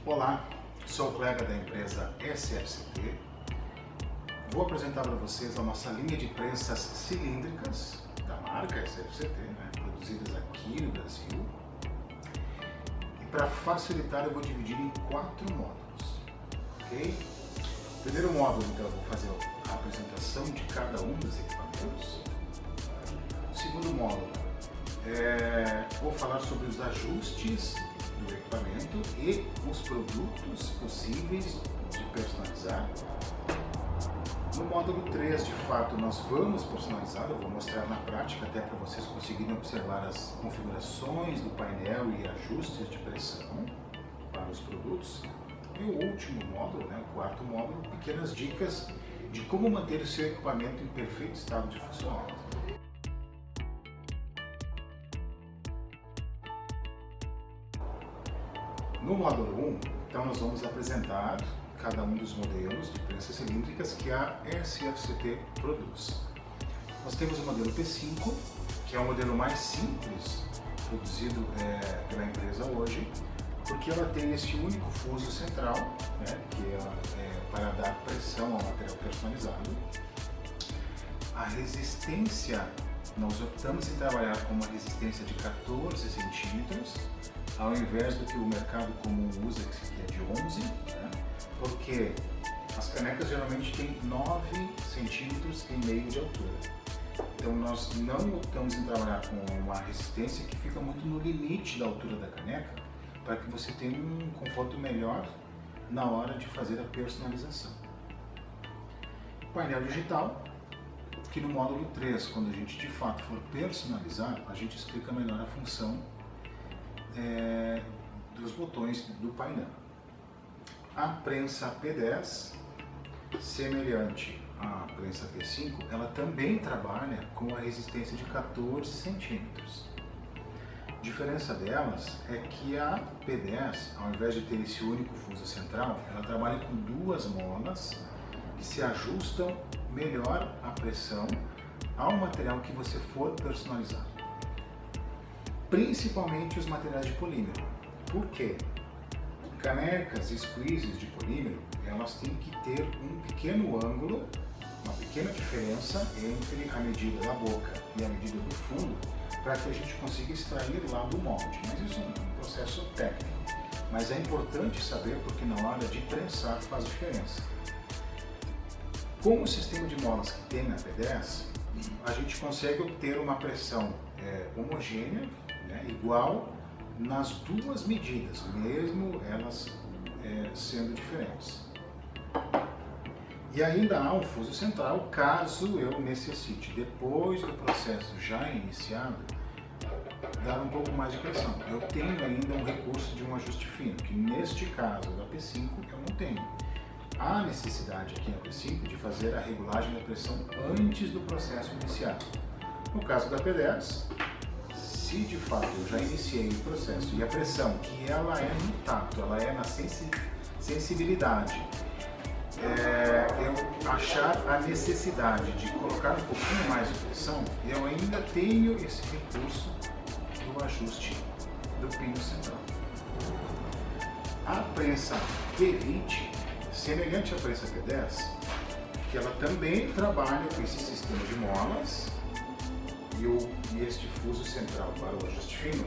Olá, sou o colega da empresa SFCT. Vou apresentar para vocês a nossa linha de prensas cilíndricas da marca SFCT, produzidas aqui no Brasil. E para facilitar eu vou dividir em 4 módulos, ok? O primeiro módulo, então, eu vou fazer a apresentação de cada um dos equipamentos. O segundo módulo, vou falar sobre os ajustes do equipamento e os produtos possíveis de personalizar. No módulo 3, de fato, nós vamos personalizar, eu vou mostrar na prática até para vocês conseguirem observar as configurações do painel e ajustes de pressão para os produtos. E o último módulo, o quarto módulo, pequenas dicas de como manter o seu equipamento em perfeito estado de funcionamento. No módulo 1, então, nós vamos apresentar cada um dos modelos de prensas cilíndricas que a SFCT produz. Nós temos o modelo P5, que é o modelo mais simples produzido pela empresa hoje, porque ela tem este único fuso central, que é para dar pressão ao material personalizado. A resistência, nós optamos em trabalhar com uma resistência de 14 centímetros, ao invés do que o mercado comum usa, que é de 11, porque as canecas geralmente têm 9,5 centímetros de altura. Então nós não optamos em trabalhar com uma resistência que fica muito no limite da altura da caneca, para que você tenha um conforto melhor na hora de fazer a personalização. Painel digital, que no módulo 3, quando a gente de fato for personalizar, a gente explica melhor a função dos botões do painel. A prensa P10, semelhante à prensa P5, ela também trabalha com a resistência de 14 centímetros. A diferença delas é que a P10, ao invés de ter esse único fuso central, ela trabalha com 2 molas que se ajustam melhor à pressão ao material que você for personalizar. Principalmente os materiais de polímero. Por quê? Canecas e squeezes de polímero, elas têm que ter um pequeno ângulo, uma pequena diferença entre a medida da boca e a medida do fundo, para que a gente consiga extrair lá do molde. Mas isso é um processo técnico. Mas é importante saber porque na hora de prensar faz diferença. Com o sistema de molas que tem na P10, a gente consegue obter uma pressão homogênea, igual nas 2 medidas, mesmo elas sendo diferentes. E ainda há um fuso central, caso eu necessite, depois do processo já iniciado, dar um pouco mais de pressão. Eu tenho ainda um recurso de um ajuste fino, que neste caso da P5 eu não tenho. Há necessidade aqui na P5 de fazer a regulagem da pressão antes do processo iniciado. No caso da P10, se de fato eu já iniciei o processo e a pressão, que ela é no tato, ela é na sensibilidade, eu achar a necessidade de colocar um pouquinho mais de pressão, eu ainda tenho esse recurso do ajuste do pino central. A prensa P20, semelhante à prensa P10, que ela também trabalha com esse sistema de molas, e este fuso central para o ajuste fino,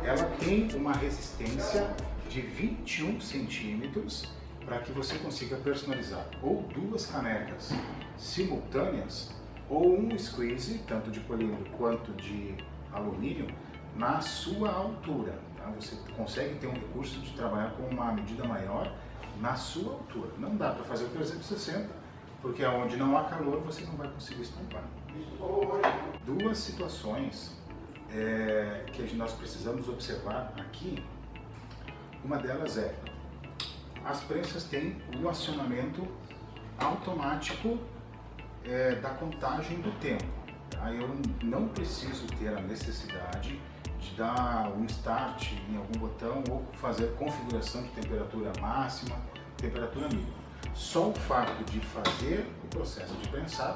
ela tem uma resistência de 21 centímetros para que você consiga personalizar ou 2 canecas simultâneas ou um squeeze, tanto de polímero quanto de alumínio, na sua altura. Você consegue ter um recurso de trabalhar com uma medida maior na sua altura. Não dá para fazer o 360, porque onde não há calor você não vai conseguir estampar. 2 situações que nós precisamos observar aqui. Uma delas é, as prensas têm o acionamento automático da contagem do tempo. Eu não preciso ter a necessidade de dar um start em algum botão ou fazer configuração de temperatura máxima, temperatura mínima. Só o fato de fazer o processo de prensar,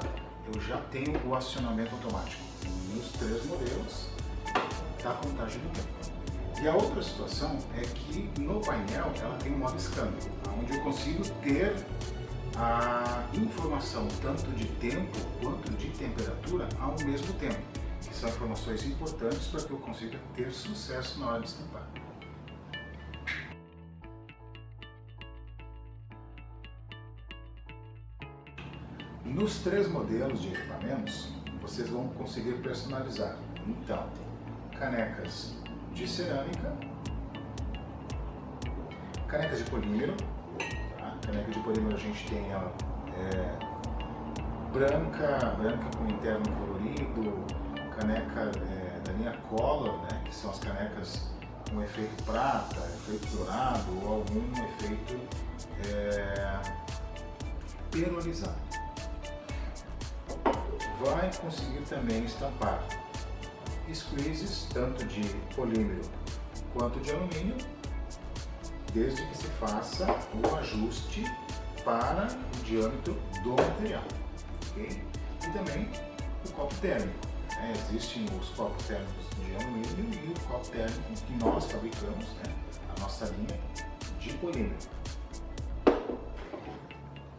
eu já tenho o acionamento automático nos 3 modelos da contagem do tempo. E a outra situação é que no painel ela tem um modo escândalo, onde eu consigo ter a informação tanto de tempo quanto de temperatura ao mesmo tempo, que são informações importantes para que eu consiga ter sucesso na hora de estampar. Nos 3 modelos de equipamentos, vocês vão conseguir personalizar, então, canecas de cerâmica, canecas de polímero. Caneca de polímero a gente tem ela branca com interno colorido, caneca da linha Color, né, que são as canecas com efeito prata, efeito dourado ou algum efeito perolizado. Vai conseguir também estampar squeezes, tanto de polímero quanto de alumínio, desde que se faça o ajuste para o diâmetro do material, ok? E também o copo térmico. Existem os copos térmicos de alumínio e o copo térmico que nós fabricamos, né? A nossa linha de polímero.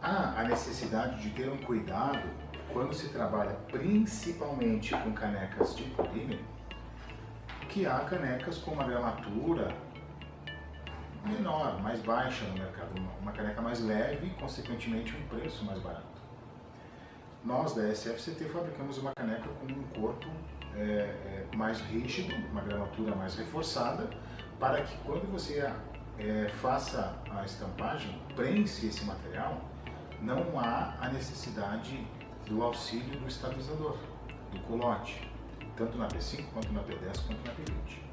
Há a necessidade de ter um cuidado quando se trabalha principalmente com canecas de polímero, que há canecas com uma gramatura menor, mais baixa no mercado, uma caneca mais leve e, consequentemente, um preço mais barato. Nós, da SFCT, fabricamos uma caneca com um corpo mais rígido, uma gramatura mais reforçada, para que quando você faça a estampagem, prense esse material, não há a necessidade do auxílio do estabilizador, do culote, tanto na P5, quanto na P10, quanto na P20.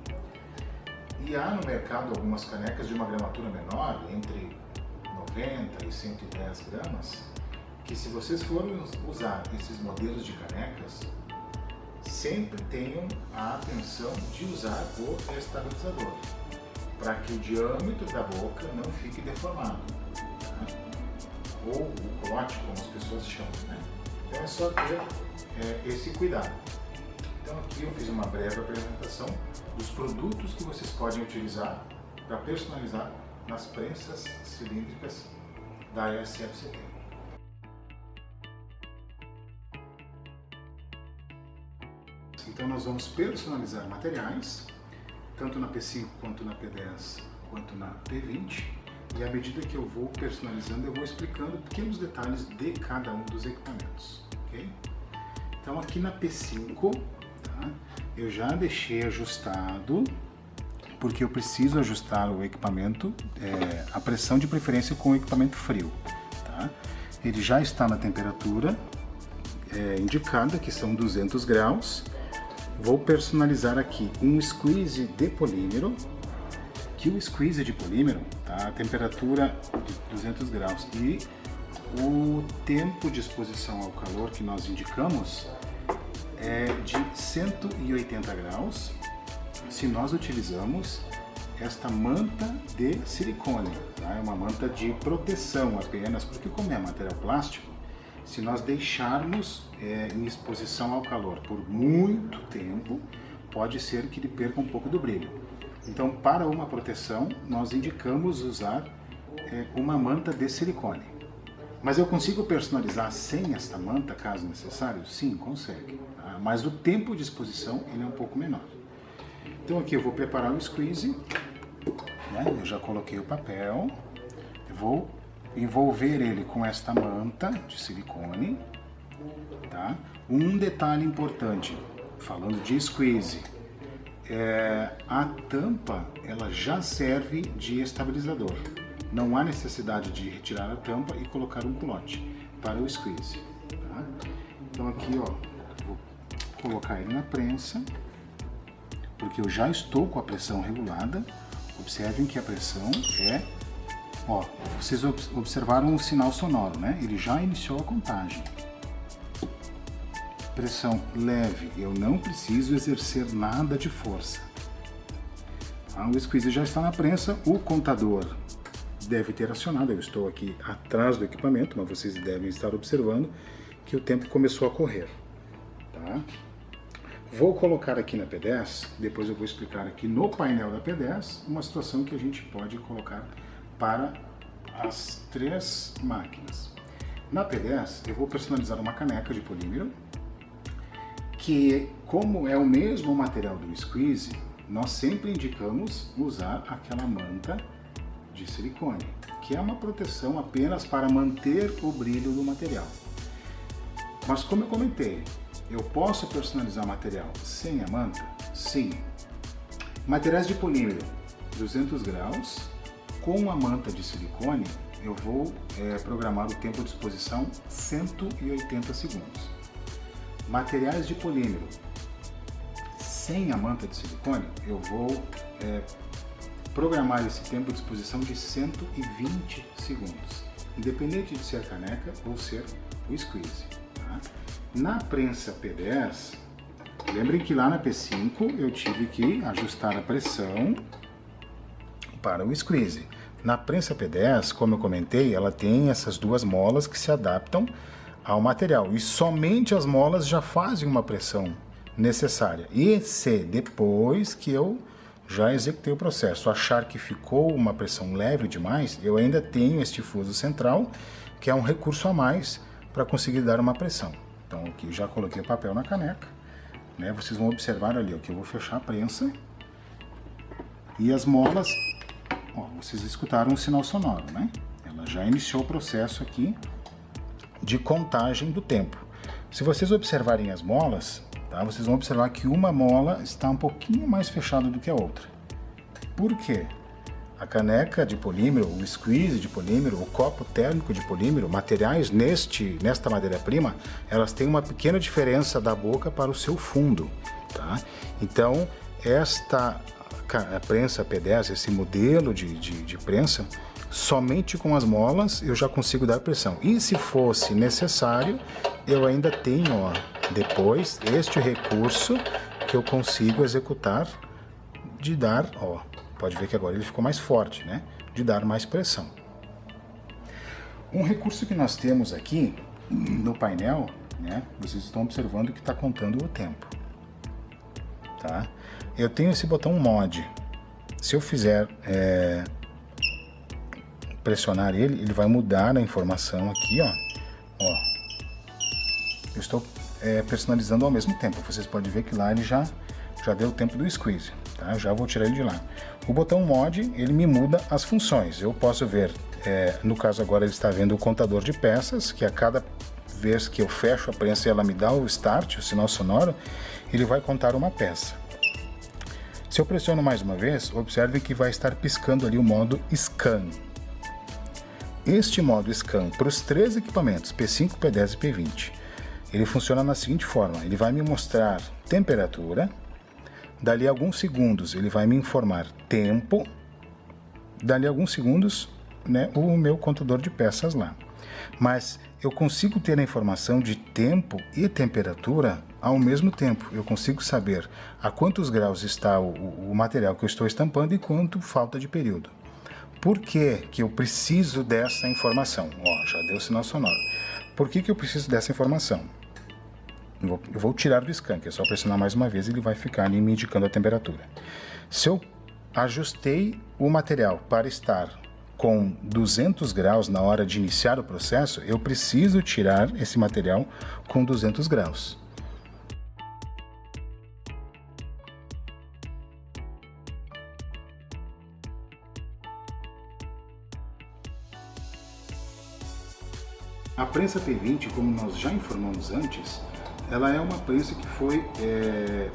E há no mercado algumas canecas de uma gramatura menor, entre 90 e 110 gramas, que se vocês forem usar esses modelos de canecas, sempre tenham a atenção de usar o estabilizador, para que o diâmetro da boca não fique deformado, né? Ou o culote, como as pessoas chamam, né? Então é só ter esse cuidado. Então aqui eu fiz uma breve apresentação dos produtos que vocês podem utilizar para personalizar nas prensas cilíndricas da SFCT. Então nós vamos personalizar materiais, tanto na P5 quanto na P10 quanto na P20, e à medida que eu vou personalizando eu vou explicando pequenos detalhes de cada um dos equipamentos, ok? Então aqui na P5, tá, eu já deixei ajustado, porque eu preciso ajustar o equipamento, a pressão de preferência com o equipamento frio, tá? Ele já está na temperatura indicada, que são 200 graus. Vou personalizar aqui um squeeze de polímero, que o squeeze de polímero, tá, a temperatura de 200 graus e o tempo de exposição ao calor que nós indicamos é de 180 graus, se nós utilizamos esta manta de silicone, tá? É uma manta de proteção apenas, porque como é material plástico, se nós deixarmos em exposição ao calor por muito tempo, pode ser que ele perca um pouco do brilho. Então, para uma proteção, nós indicamos usar uma manta de silicone. Mas eu consigo personalizar sem esta manta, caso necessário? Sim, consegue. Tá? Mas o tempo de exposição ele é um pouco menor. Então aqui eu vou preparar o squeeze, né? Eu já coloquei o papel, eu vou envolver ele com esta manta de silicone, tá? Um detalhe importante, falando de squeeze, a tampa ela já serve de estabilizador. Não há necessidade de retirar a tampa e colocar um culote para o squeeze, tá? Então aqui, ó, vou colocar ele na prensa, porque eu já estou com a pressão regulada. Observem que a pressão ó, vocês observaram o sinal sonoro, né? Ele já iniciou a contagem. Pressão leve, eu não preciso exercer nada de força. O squeeze já está na prensa, o contador deve ter acionado. Eu estou aqui atrás do equipamento, mas vocês devem estar observando que o tempo começou a correr, tá? Vou colocar aqui na P10, depois eu vou explicar aqui no painel da P10, uma situação que a gente pode colocar para as 3 máquinas. Na P10 eu vou personalizar uma caneca de polímero, que como é o mesmo material do squeeze, nós sempre indicamos usar aquela manta de silicone, que é uma proteção apenas para manter o brilho do material. Mas como eu comentei, eu posso personalizar o material sem a manta? Sim. Materiais de polímero, 200 graus, com a manta de silicone, eu vou programar o tempo de exposição 180 segundos. Materiais de polímero, sem a manta de silicone, eu vou programar esse tempo de exposição de 120 segundos, independente de ser caneca ou ser o squeeze. Tá? Na prensa P10, lembrem que lá na P5 eu tive que ajustar a pressão para o squeeze. Na prensa P10, como eu comentei, ela tem essas 2 molas que se adaptam ao material e somente as molas já fazem uma pressão necessária. E se depois que eu já executei o processo achar que ficou uma pressão leve demais, eu ainda tenho este fuso central, que é um recurso a mais para conseguir dar uma pressão. Então aqui já coloquei o papel na caneca, né? Vocês vão observar ali, ó, que eu vou fechar a prensa e as molas, ó, vocês escutaram um sinal sonoro, né? Ela já iniciou o processo aqui de contagem do tempo. Se vocês observarem as molas, tá, vocês vão observar que uma mola está um pouquinho mais fechada do que a outra. Por quê? A caneca de polímero, o squeeze de polímero, o copo térmico de polímero, materiais nesta matéria-prima, elas têm uma pequena diferença da boca para o seu fundo. Tá? Então, esta prensa P10, esse modelo de prensa, somente com as molas eu já consigo dar pressão. E se fosse necessário, eu ainda tenho, ó, depois este recurso que eu consigo executar de dar, ó, pode ver que agora ele ficou mais forte, né? De dar mais pressão. Um recurso que nós temos aqui no painel, né? Vocês estão observando que está contando o tempo, tá? Eu tenho esse botão Mod. Se eu fizer pressionar ele, ele vai mudar a informação aqui, ó. Eu estou personalizando ao mesmo tempo. Vocês podem ver que lá ele já deu o tempo do squeeze, tá? Eu já vou tirar ele de lá. O botão Mod, ele me muda as funções. Eu posso ver, no caso agora ele está vendo o contador de peças, que a cada vez que eu fecho a prensa e ela me dá o start, o sinal sonoro, ele vai contar uma peça. Se eu pressiono mais uma vez, observe que vai estar piscando ali o modo Scan. Este modo Scan para os 3 equipamentos, P5, P10 e P20, ele funciona da seguinte forma: ele vai me mostrar temperatura, dali a alguns segundos ele vai me informar tempo, dali a alguns segundos, né, o meu contador de peças lá. Mas eu consigo ter a informação de tempo e temperatura ao mesmo tempo. Eu consigo saber a quantos graus está o material que eu estou estampando e quanto falta de período. Por que eu preciso dessa informação? Ó, já deu o sinal sonoro. Por que eu preciso dessa informação? Eu vou tirar do scan, que é só pressionar mais uma vez e ele vai ficar ali me indicando a temperatura. Se eu ajustei o material para estar com 200 graus na hora de iniciar o processo, eu preciso tirar esse material com 200 graus. A prensa P20, como nós já informamos antes, ela é uma prensa que foi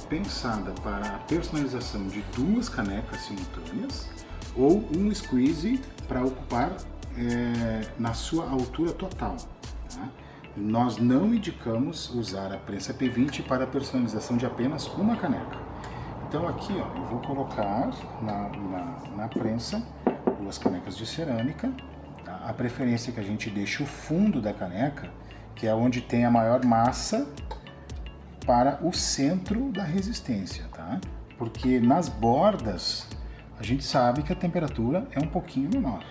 pensada para a personalização de 2 canecas simultâneas ou um squeeze para ocupar na sua altura total. Tá? Nós não indicamos usar a prensa P20 para a personalização de apenas uma caneca. Então aqui, ó, eu vou colocar na prensa 2 canecas de cerâmica. Tá? A preferência é que a gente deixe o fundo da caneca, que é onde tem a maior massa, para o centro da resistência, tá? Porque nas bordas a gente sabe que a temperatura é um pouquinho menor.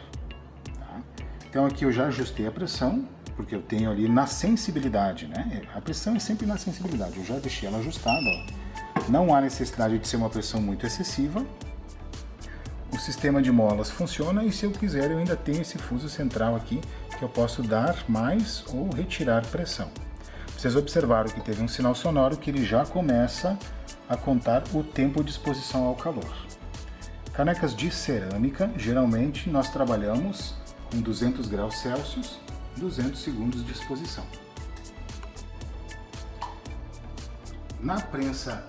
Tá? Então aqui eu já ajustei a pressão, porque eu tenho ali na sensibilidade, né? A pressão é sempre na sensibilidade, eu já deixei ela ajustada, ó. Não há necessidade de ser uma pressão muito excessiva. O sistema de molas funciona e, se eu quiser, eu ainda tenho esse fuso central aqui que eu posso dar mais ou retirar pressão. Vocês observaram que teve um sinal sonoro que ele já começa a contar o tempo de exposição ao calor. Canecas de cerâmica, geralmente nós trabalhamos com 200 graus Celsius, 200 segundos de exposição. Na prensa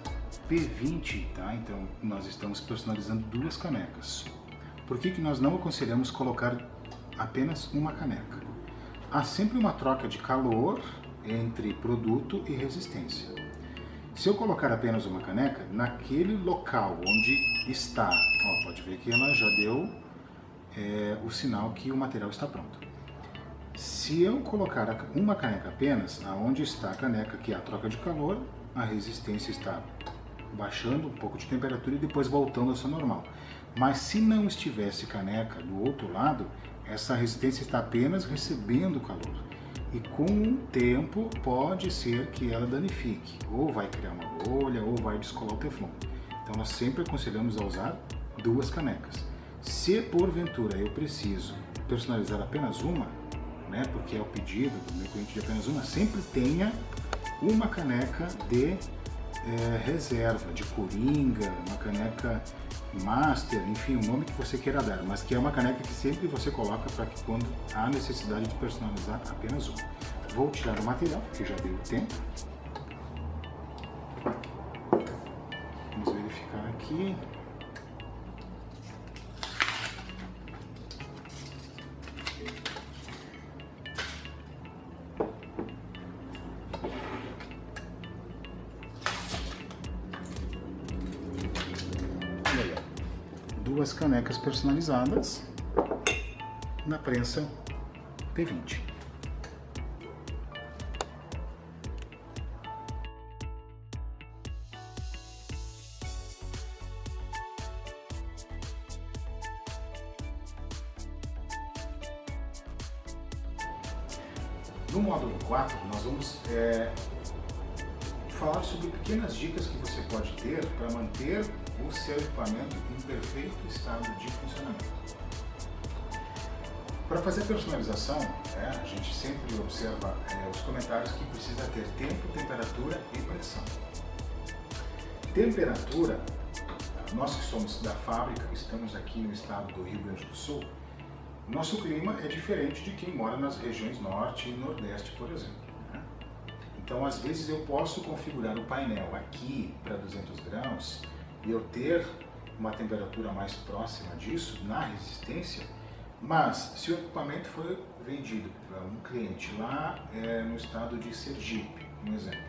P20, tá? Então nós estamos personalizando 2 canecas. Por que nós não aconselhamos colocar apenas uma caneca? Há sempre uma troca de calor entre produto e resistência. Se eu colocar apenas uma caneca, naquele local onde está, ó, pode ver que ela já deu o sinal que o material está pronto. Se eu colocar uma caneca apenas, aonde está a caneca, que é a troca de calor, a resistência está baixando um pouco de temperatura e depois voltando ao seu normal. Mas se não estivesse caneca do outro lado, essa resistência está apenas recebendo calor. E com o tempo pode ser que ela danifique, ou vai criar uma bolha, ou vai descolar o teflon. Então nós sempre aconselhamos a usar 2 canecas. Se porventura eu preciso personalizar apenas uma, né, porque é o pedido do meu cliente de apenas uma, sempre tenha uma caneca de reserva, de coringa, uma caneca master, enfim, o nome que você queira dar, mas que é uma caneca que sempre você coloca para que quando há necessidade de personalizar apenas uma. Vou tirar o material, porque já deu o tempo. Vamos verificar aqui. E aí, ó, 2 canecas personalizadas na prensa P20. No módulo 4, nós vamos falar sobre pequenas dicas que você pode ter para manter o seu equipamento em perfeito estado de funcionamento. Para fazer a personalização, a gente sempre observa os comentários que precisa ter tempo, temperatura e pressão. Temperatura, nós que somos da fábrica, estamos aqui no estado do Rio Grande do Sul, nosso clima é diferente de quem mora nas regiões norte e nordeste, por exemplo. Então, às vezes eu posso configurar o painel aqui para 200 graus e eu ter uma temperatura mais próxima disso na resistência, mas se o equipamento foi vendido para um cliente lá no estado de Sergipe, um exemplo,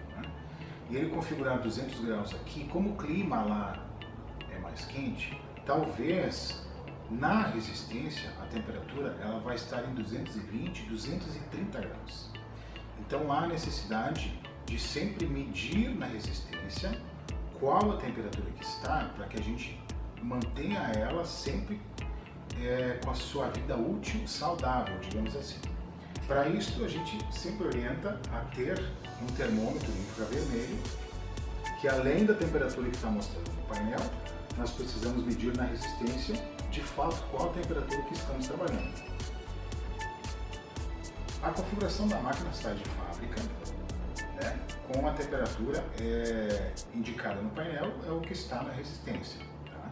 e ele configurar 200 graus aqui, como o clima lá é mais quente, talvez na resistência a temperatura ela vai estar em 220, 230 graus. Então há necessidade de sempre medir na resistência qual a temperatura que está, para que a gente mantenha ela sempre com a sua vida útil saudável, digamos assim. Para isso a gente sempre orienta a ter um termômetro infravermelho, que além da temperatura que está mostrando no painel, nós precisamos medir na resistência de fato qual a temperatura que estamos trabalhando. A configuração da máquina sai de fábrica, com a temperatura indicada no painel, é o que está na resistência. Tá?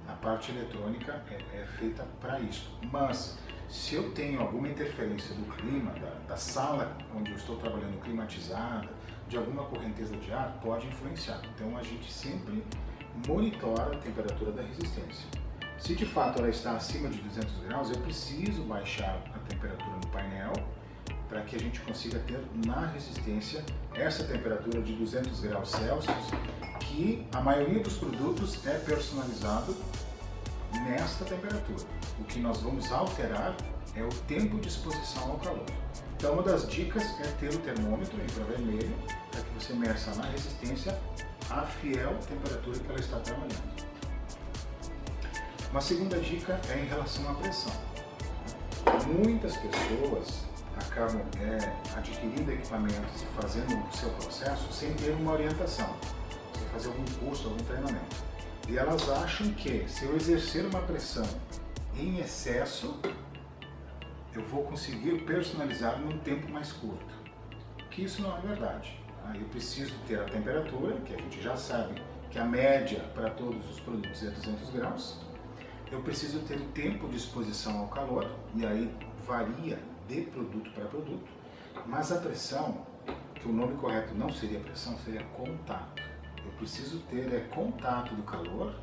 A parte eletrônica é feita para isso. Mas se eu tenho alguma interferência do clima, da sala onde eu estou trabalhando climatizada, de alguma correnteza de ar, pode influenciar. Então a gente sempre monitora a temperatura da resistência. Se de fato ela está acima de 200 graus, eu preciso baixar a temperatura no painel para que a gente consiga ter na resistência essa temperatura de 200 graus Celsius, que a maioria dos produtos é personalizado nesta temperatura. O que nós vamos alterar é o tempo de exposição ao calor. Então uma das dicas é ter o termômetro infravermelho para que você meça na resistência a fiel temperatura que ela está trabalhando. Uma segunda dica é em relação à pressão. Muitas pessoas acabam adquirindo equipamentos e fazendo o seu processo sem ter uma orientação. Você fazer algum curso, algum treinamento. E elas acham que se eu exercer uma pressão em excesso, eu vou conseguir personalizar num tempo mais curto. Que isso não é verdade. Tá? Eu preciso ter a temperatura, que a gente já sabe que a média para todos os produtos é 200 graus. Eu preciso ter o tempo de exposição ao calor, e aí varia de produto para produto. Mas a pressão, que o nome correto não seria pressão, seria contato. Eu preciso ter contato do calor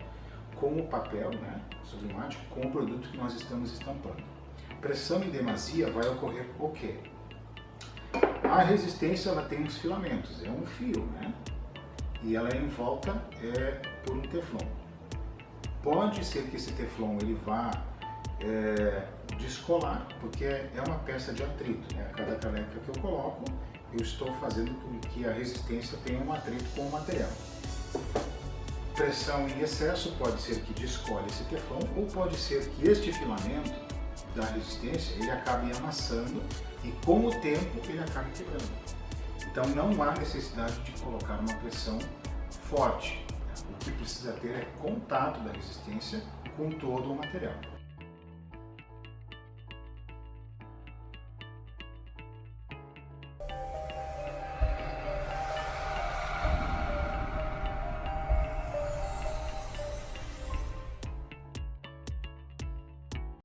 com o papel, né, sublimate, com o produto que nós estamos estampando. Pressão em demasia vai ocorrer o quê? A resistência, ela tem uns filamentos, é um fio, né? E ela é em volta por um teflon. Pode ser que esse teflon ele vá descolar, porque é uma peça de atrito, né? A cada caneca que eu coloco, eu estou fazendo com que a resistência tenha um atrito com o material. Pressão em excesso pode ser que descole esse teflon, ou pode ser que este filamento da resistência ele acabe amassando e com o tempo ele acabe quebrando. Então não há necessidade de colocar uma pressão forte. O que precisa ter é contato da resistência com todo o material.